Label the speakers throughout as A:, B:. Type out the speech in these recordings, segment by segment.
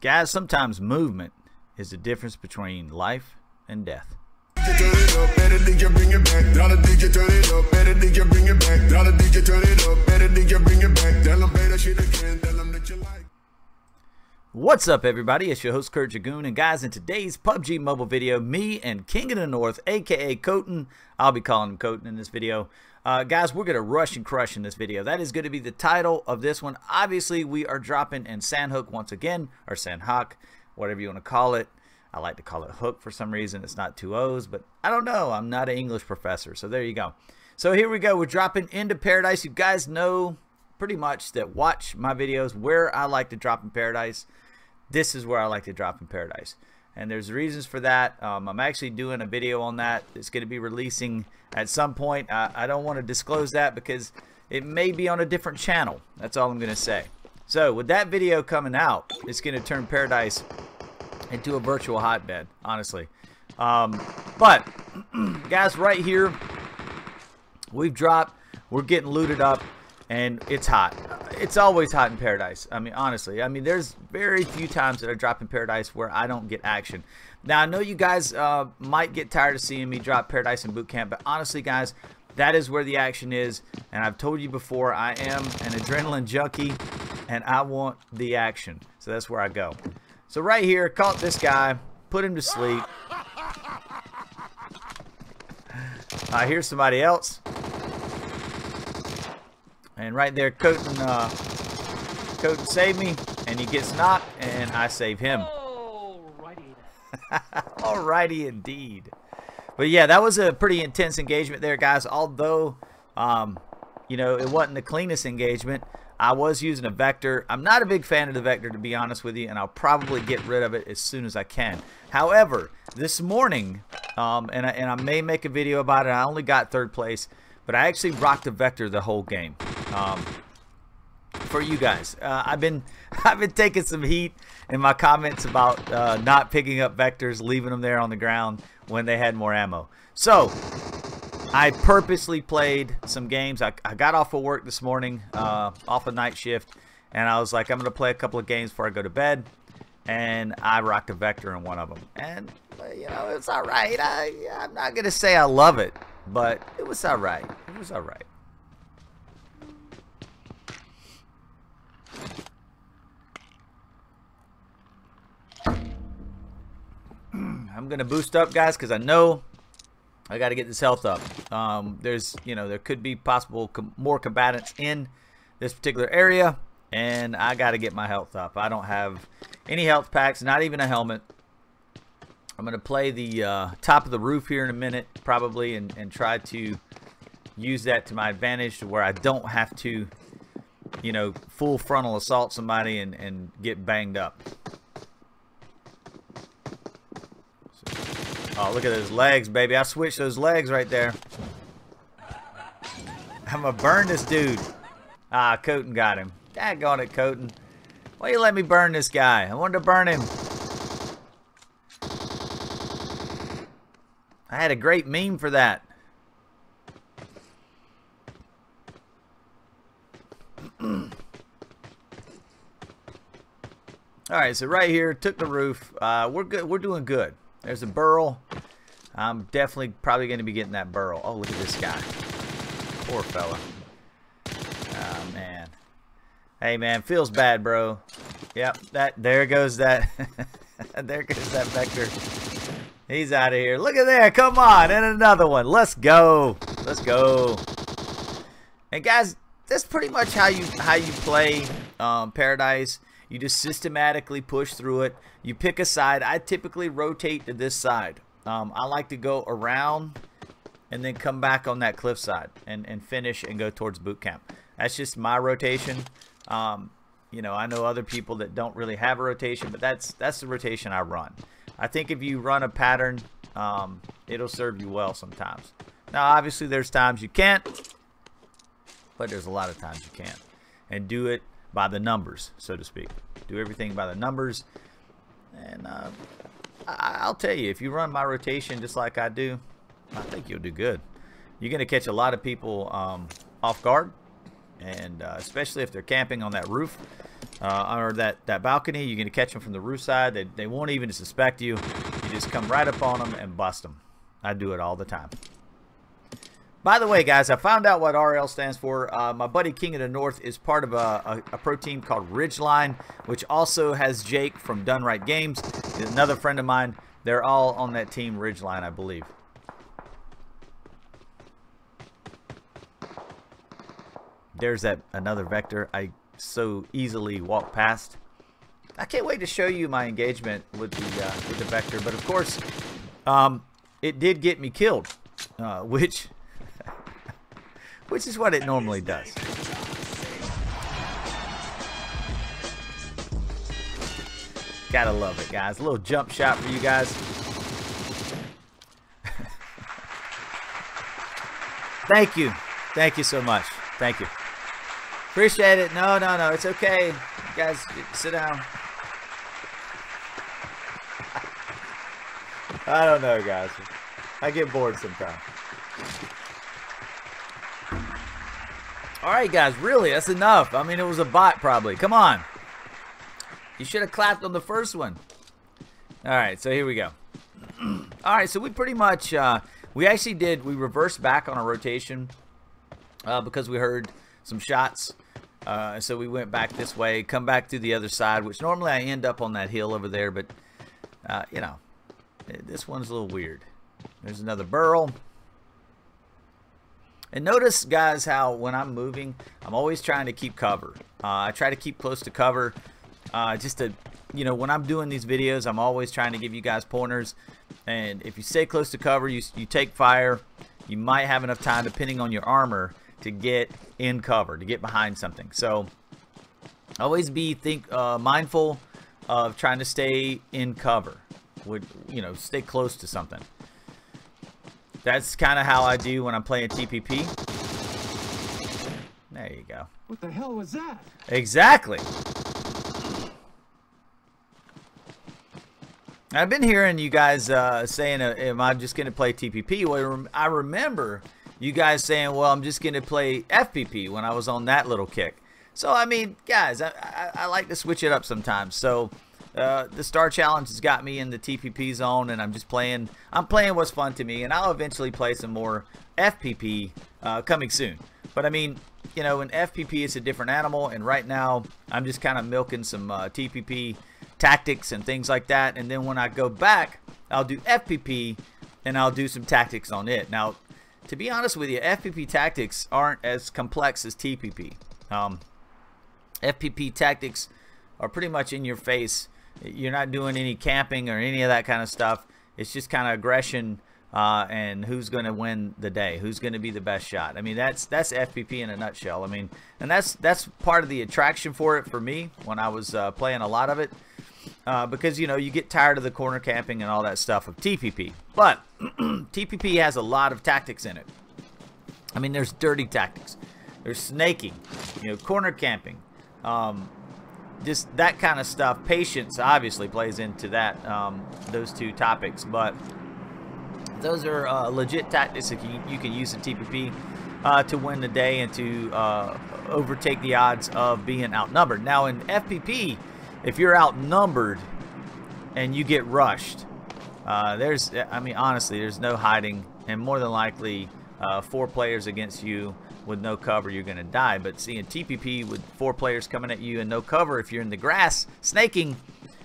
A: Guys, sometimes movement is the difference between life and death. What's up, everybody? It's your host, Kurt Dragoon, and guys, in today's PUBG Mobile video, me and King of the North, aka Coten, I'll be calling him Coten in this video. Guys, we're going to rush and crush in this video. That is going to be the title of this one. Obviously, we are dropping in Sandhook once again, or Sandhawk, whatever you want to call it. I like to call it Hook for some reason. It's not two O's, but I don't know. I'm not an English professor, so there you go. So here we go. We're dropping into Paradise. You guys know pretty much that watch my videos where I like to drop in Paradise. This is where I like to drop in Paradise. And there's reasons for that. I'm actually doing a video on that. It's going to be releasing at some point. I don't want to disclose that because it may be on a different channel. That's all I'm going to say. So with that video coming out, it's going to turn Paradise into a virtual hotbed, honestly. But guys, right here, we've dropped. We're getting looted up, and it's hot. It's always hot in Paradise. I mean, honestly. I mean, there's very few times that I drop in Paradise where I don't get action. Now, I know you guys might get tired of seeing me drop Paradise and Boot Camp, but honestly, guys, that is where the action is. And I've told you before, I am an adrenaline junkie, and I want the action. So that's where I go. So right here, caught this guy, put him to sleep. Here's somebody else. And right there, Coten saved me, and he gets knocked, and I save him.
B: Alrighty.
A: Alrighty indeed. But yeah, that was a pretty intense engagement there, guys. Although, you know, it wasn't the cleanest engagement. I was using a Vector. I'm not a big fan of the Vector, to be honest with you, and I'll probably get rid of it as soon as I can. However, this morning, and I may make a video about it. I only got 3rd place, but I actually rocked the Vector the whole game. For you guys, I've been taking some heat in my comments about not picking up Vectors, leaving them there on the ground when they had more ammo. So I purposely played some games. I got off of work this morning, off a night shift, and I was like, I'm gonna play a couple of games before I go to bed, and I rocked a Vector in one of them, and you know, it's all right. I'm not gonna say I love it, but it was all right. It was all right. I'm gonna boost up, guys, because I know I got to get this health up. There's, you know, there could be possible more combatants in this particular area, and I got to get my health up. I don't have any health packs, not even a helmet. I'm gonna play the top of the roof here in a minute, probably, and try to use that to my advantage, to where I don't have to, you know, full frontal assault somebody and get banged up. Oh, look at those legs, baby. I switched those legs right there. I'm going to burn this dude. Ah, Coten got him. Daggone it, Coten. Why you let me burn this guy? I wanted to burn him. I had a great meme for that. Alright, so right here, took the roof. We're good. We're doing good. There's a burl. I'm definitely probably going to be getting that burl. Oh, look at this guy. Poor fella. Oh, man. Hey, man, feels bad, bro. Yep, there goes that. There goes that Vector. He's out of here. Look at there. Come on. And another one. Let's go. Let's go. And, guys, that's pretty much how you play Paradise. You just systematically push through it. You pick a side. I typically rotate to this side. I like to go around and then come back on that cliff side and finish and go towards boot camp. That's just my rotation. You know, I know other people that don't really have a rotation, but that's the rotation I run. I think if you run a pattern, it'll serve you well sometimes. Now, obviously, there's times you can't, but there's a lot of times you can. And do it by the numbers, so to speak. Do everything by the numbers. And I'll tell you, if you run my rotation just like I do, I think you'll do good. You're going to catch a lot of people off guard, and especially if they're camping on that roof. or that balcony. You're going to catch them from the roof side. They won't even suspect you. You just come right up on them and bust them. I do it all the time. By the way, guys, I found out what RL stands for. My buddy King of the North is part of a pro team called Ridgeline, which also has Jake from Done Right Games. He's another friend of mine. They're all on that team Ridgeline, I believe. There's that another vector I so easily walk past. I can't wait to show you my engagement with the vector, but of course, it did get me killed, which is what it normally does. Gotta love it, guys. A little jump shot for you guys. Thank you. Thank you so much. Thank you. Appreciate it. No, it's okay. You guys, sit down. I don't know, guys. I get bored sometimes. Alright, guys. Really, that's enough. I mean, it was a bot, probably. Come on. You should have clapped on the first one. Alright, so here we go. Alright, so we pretty much, we reversed back on a rotation because we heard some shots. So we went back this way, come back to the other side, which normally I end up on that hill over there, but, you know, this one's a little weird. There's another burrow. And notice, guys, how when I'm moving, I'm always trying to keep cover. I try to keep close to cover just to, you know, when I'm doing these videos, I'm always trying to give you guys pointers. And if you stay close to cover, you take fire, you might have enough time, depending on your armor, to get in cover, to get behind something. So always be mindful of trying to stay in cover. You know, stay close to something. That's kind of how I do when I'm playing TPP. There you go.
B: What the hell was that?
A: Exactly. I've been hearing you guys saying, am I just going to play TPP? Well, I remember you guys saying, well, I'm just going to play FPP when I was on that little kick. So, I mean, guys, I like to switch it up sometimes. So, the Star Challenge has got me in the TPP zone, and I'm playing what's fun to me, and I'll eventually play some more FPP coming soon. But, I mean, you know, in FPP, it's a different animal, and right now, I'm just kind of milking some TPP tactics and things like that, and then when I go back, I'll do FPP, and I'll do some tactics on it. Now, to be honest with you, FPP tactics aren't as complex as TPP. FPP tactics are pretty much in your face. You're not doing any camping or any of that kind of stuff. It's just kind of aggression and who's going to win the day, who's going to be the best shot. I mean, that's FPP in a nutshell. I mean, and that's part of the attraction for it for me when I was playing a lot of it, because, you know, you get tired of the corner camping and all that stuff of TPP. But TPP has a lot of tactics in it. I mean, there's dirty tactics, there's snaking, you know, corner camping, just that kind of stuff. Patience obviously plays into that, those two topics, but those are legit tactics that you can use in TPP to win the day and to overtake the odds of being outnumbered. Now in FPP, if you're outnumbered and you get rushed, I mean, honestly, there's no hiding, and more than likely 4 players against you with no cover, you're going to die. But seeing TPP with 4 players coming at you and no cover, if you're in the grass snaking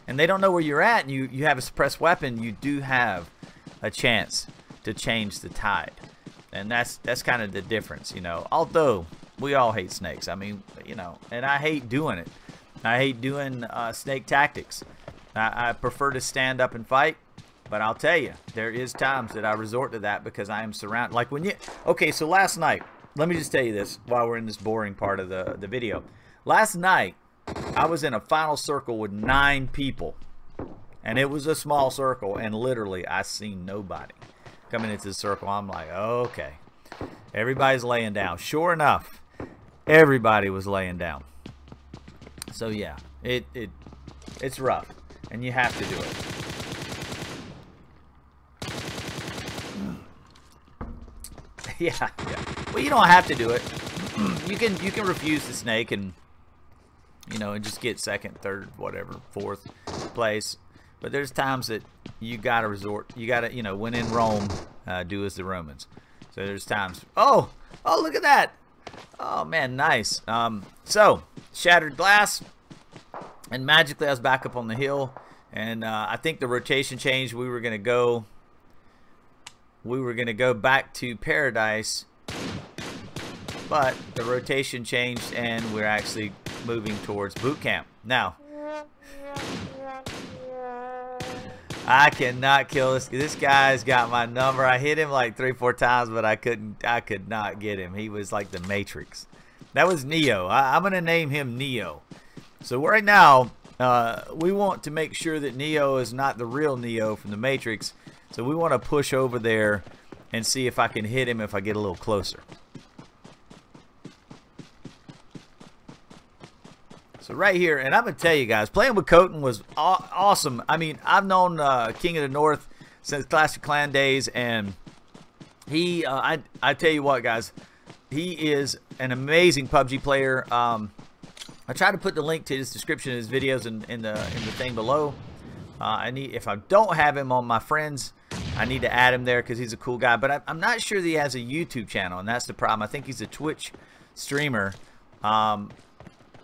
A: and they don't know where you're at and you have a suppressed weapon, you do have a chance to change the tide. And that's kind of the difference, you know. Although we all hate snakes, I mean, you know, and I hate doing it. I hate doing snake tactics. I prefer to stand up and fight. But I'll tell you, there is times that I resort to that because I am surrounded. Like when you, okay, so last night, let me just tell you this while we're in this boring part of the video. Last night, I was in a final circle with 9 people. And it was a small circle, and literally, I seen nobody coming into the circle. I'm like, okay, everybody's laying down. Sure enough, everybody was laying down. So yeah, it's rough, and you have to do it. Yeah. Well, you don't have to do it. You can refuse the snake and you know, and just get second, third, whatever, fourth place. But there's times that you got to resort. You got to, you know, when in Rome, do as the Romans. So there's times. Oh, look at that. Oh, man, nice. So, shattered glass. And magically, I was back up on the hill. And I think the rotation changed. We were going to go back to Paradise. But the rotation changed, and we're actually moving towards boot camp. Now, I cannot kill this. This guy's got my number. I hit him like 3-4 times, but I could not get him. He was like the Matrix. That was Neo. I'm gonna name him Neo. So right now, we want to make sure that Neo is not the real Neo from the Matrix. So we want to push over there and see if I can hit him if I get a little closer. So right here, and I'm going to tell you guys, playing with Khoten was awesome. I mean, I've known King of the North since Clash of Clans days, and he, I tell you what, guys, he is an amazing PUBG player. I try to put the link to his description of his videos in the thing below. If I don't have him on my friends, I need to add him there because he's a cool guy. But I'm not sure that he has a YouTube channel, and that's the problem. I think he's a Twitch streamer.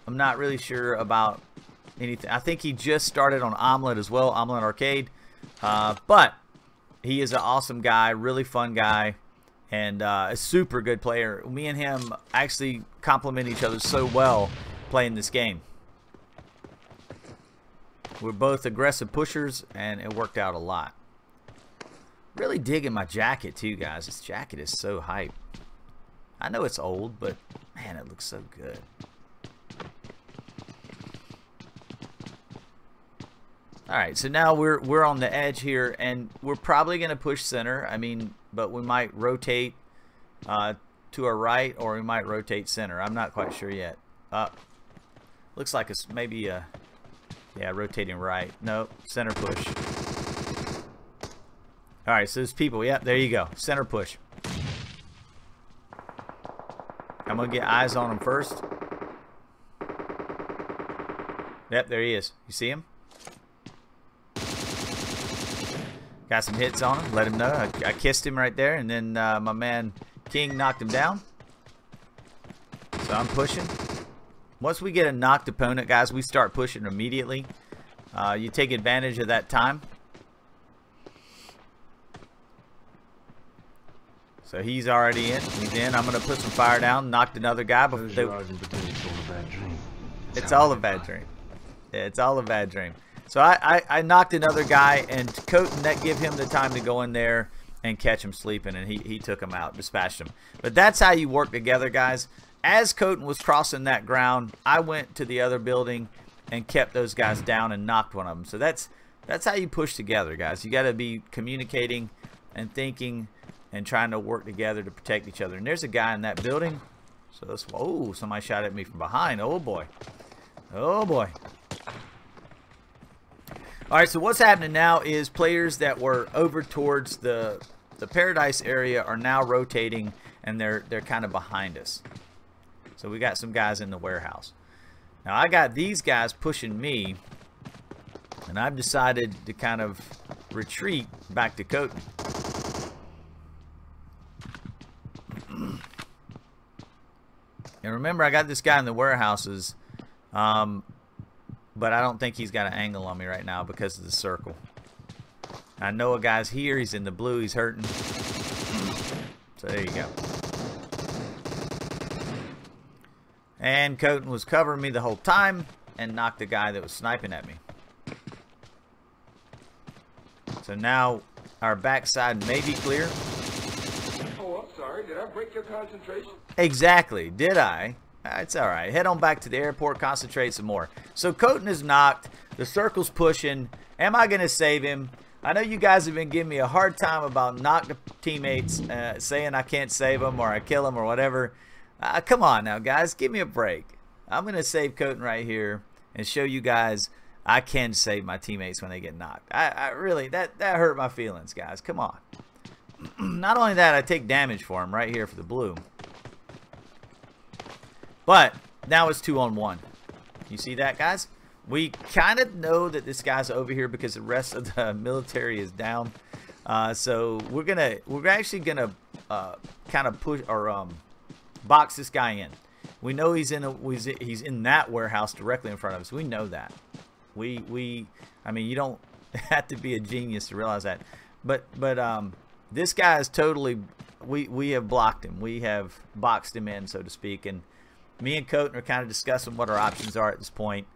A: I'm not really sure about anything. I think he just started on Omelette as well, Omelette Arcade. But he is an awesome guy, really fun guy, and a super good player. Me and him actually complement each other so well playing this game. We're both aggressive pushers, and it worked out a lot. Really digging my jacket too, guys. This jacket is so hype. I know it's old, but man, it looks so good. Alright, so now we're on the edge here, and we're probably going to push center. I mean, but we might rotate to our right, or we might rotate center. I'm not quite sure yet. Looks like it's maybe yeah, rotating right. No, center push. Alright, so there's people. Yep, there you go. Center push. I'm going to get eyes on him first. Yep, there he is. You see him? Got some hits on him. Let him know. I kissed him right there, and then my man King knocked him down. So I'm pushing. Once we get a knocked opponent, guys, we start pushing immediately. You take advantage of that time. So he's already in. He's in. I'm going to put some fire down. Knocked another guy. It's all a bad dream. Yeah, it's all a bad dream. So I knocked another guy, and Khoten, that give him the time to go in there and catch him sleeping, and he took him out, dispatched him. But that's how you work together, guys. As Khoten was crossing that ground, I went to the other building and kept those guys down and knocked one of them. So that's how you push together, guys. You got to be communicating and thinking and trying to work together to protect each other. And there's a guy in that building. So that's, oh, somebody shot at me from behind. Oh boy. Oh boy. Alright, so what's happening now is players that were over towards the Paradise area are now rotating, and they're kind of behind us. So we got some guys in the warehouse. Now I got these guys pushing me, and I've decided to kind of retreat back to Khoten. And remember, I got this guy in the warehouses, but I don't think he's got an angle on me right now because of the circle. I know a guy's here. He's in the blue. He's hurting. So there you go. And Khoten was covering me the whole time and knocked the guy that was sniping at me. So now our backside may be clear.
B: Oh, I'm sorry. Did I break your concentration?
A: Exactly. Did I? It's all right. Head on back to the airport. Concentrate some more. So Khoten is knocked. The circle's pushing. Am I going to save him? I know you guys have been giving me a hard time about knocked teammates, saying I can't save them or I kill them or whatever. Come on now, guys. Give me a break. I'm going to save Khoten right here and show you guys I can save my teammates when they get knocked. I really, that hurt my feelings, guys. Come on. Not only that, I take damage for him right here for the blue. But now it's 2-on-1. You see that, guys? We kind of know that this guy's over here because the rest of the military is down. So we're actually gonna kind of push or box this guy in. We know he's in that warehouse directly in front of us. We know that. I mean, you don't have to be a genius to realize that. But this guy is totally. We have blocked him. We have boxed him in, so to speak. And me and Coton are kind of discussing what our options are at this point.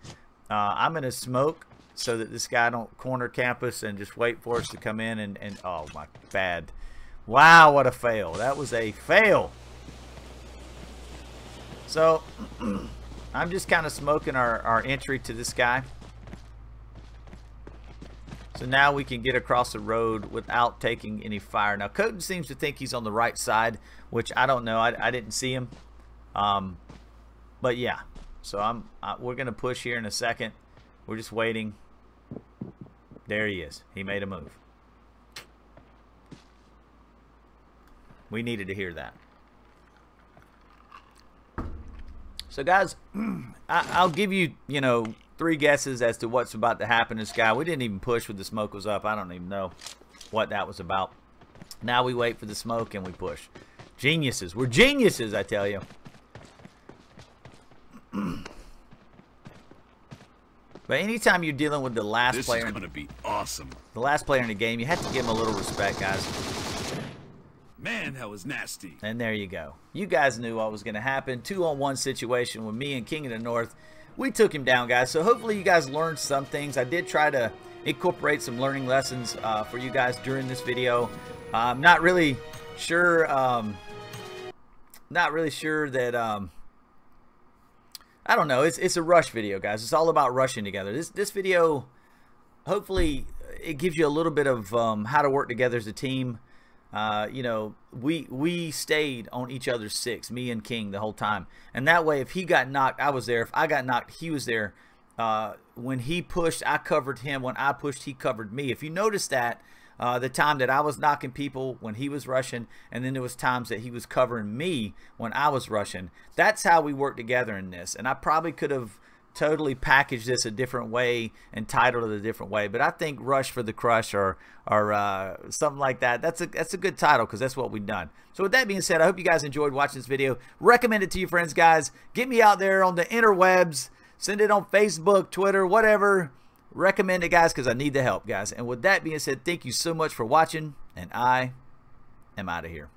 A: I'm gonna smoke so that this guy don't corner campus and just wait for us to come in and oh my bad. Wow, what a fail. That was a fail. So I'm just kind of smoking our entry to this guy. So now we can get across the road without taking any fire. Now Coton seems to think he's on the right side, which I don't know. I didn't see him. But yeah. So we're going to push here in a second. We're just waiting. There he is. He made a move. We needed to hear that. So guys, I'll give you, 3 guesses as to what's about to happen to this guy. We didn't even push when the smoke was up. I don't even know what that was about. Now we wait for the smoke and we push. Geniuses. We're geniuses, I tell you. But anytime you're dealing with the last player,
C: this is gonna be awesome.
A: The last player in the game, you have to give him a little respect, guys.
C: Man, that was nasty.
A: And there you go. You guys knew what was going to happen. 2-on-1 situation with me and King of the North. We took him down, guys. So hopefully you guys learned some things. I did try to incorporate some learning lessons for you guys during this video. I'm not really sure. That. I don't know. It's a rush video, guys. It's all about rushing together. This video, hopefully, it gives you a little bit of how to work together as a team. We stayed on each other's 6, me and King, the whole time, and that way if he got knocked, I was there. If I got knocked, he was there. When he pushed, I covered him. When I pushed, he covered me. If you notice that the time that I was knocking people when he was rushing, and then there was times that he was covering me when I was rushing, that's how we work together in this. And I probably could have totally package this a different way and titled it a different way, but I think Rush for the Crush or something like that, that's a good title because that's what we've done. So with that being said, I hope you guys enjoyed watching this video. Recommend it to your friends, guys. Get me out there on the interwebs. Send it on Facebook, Twitter, whatever. Recommend it, guys, because I need the help, guys. And with that being said, thank you so much for watching, and I am out of here.